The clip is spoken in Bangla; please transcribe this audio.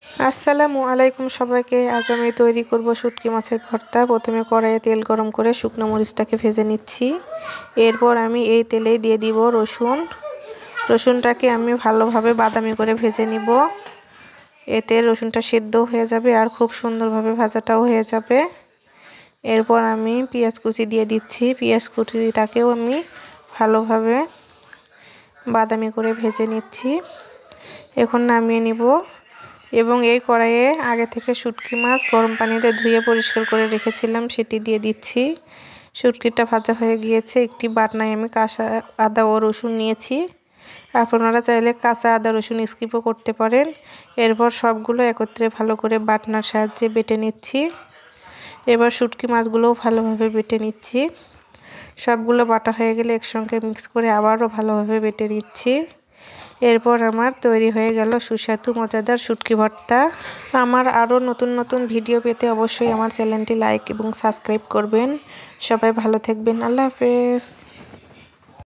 আসসালামু আলাইকুম সবাইকে। আজ আমি তৈরি করব শুটকি মাছের ভর্তা। প্রথমে কড়াইয়ে তেল গরম করে শুকনো মরিচটাকে ভেজে নিচ্ছি। এরপর আমি এই তেলেই দিয়ে দিব রসুন। রসুনটাকে আমি ভালোভাবে বাদামি করে ভেজে নিব। এতে রসুনটা সিদ্ধ হয়ে যাবে আর খুব সুন্দরভাবে ভাজাটাও হয়ে যাবে। এরপর আমি পেঁয়াজ কুচি দিয়ে দিচ্ছি। পেঁয়াজ কুচিটাকেও আমি ভালোভাবে বাদামি করে ভেজে নিচ্ছি। এখন নামিয়ে নিব এবং এই কড়াইয়ে আগে থেকে শুটকি মাছ গরম পানিতে ধুয়ে পরিষ্কার করে রেখেছিলাম, সেটি দিয়ে দিচ্ছি। শুটকিটা ভাজা হয়ে গিয়েছে। একটি বাটনায় আমি কাঁচা আদা ও রসুন নিয়েছি। আপনারা চাইলে কাঁচা আদা রসুন স্কিপও করতে পারেন। এরপর সবগুলো একত্রে ভালো করে বাটনার সাহায্যে বেটে নিচ্ছি। এবার শুটকি মাছগুলোও ভালোভাবে বেটে নিচ্ছি। সবগুলো বাটা হয়ে গেলে একসঙ্গে মিক্স করে আবারও ভালোভাবে বেটে নিচ্ছি। এরপর আমার তৈরি হয়ে গেল সুস্বাদু মজাদার শুটকি ভর্তা। আমার আরও নতুন নতুন ভিডিও পেতে অবশ্যই আমার চ্যানেলটি লাইক এবং সাবস্ক্রাইব করবেন। সবাই ভালো থাকবেন। আল্লাহ হাফেজ।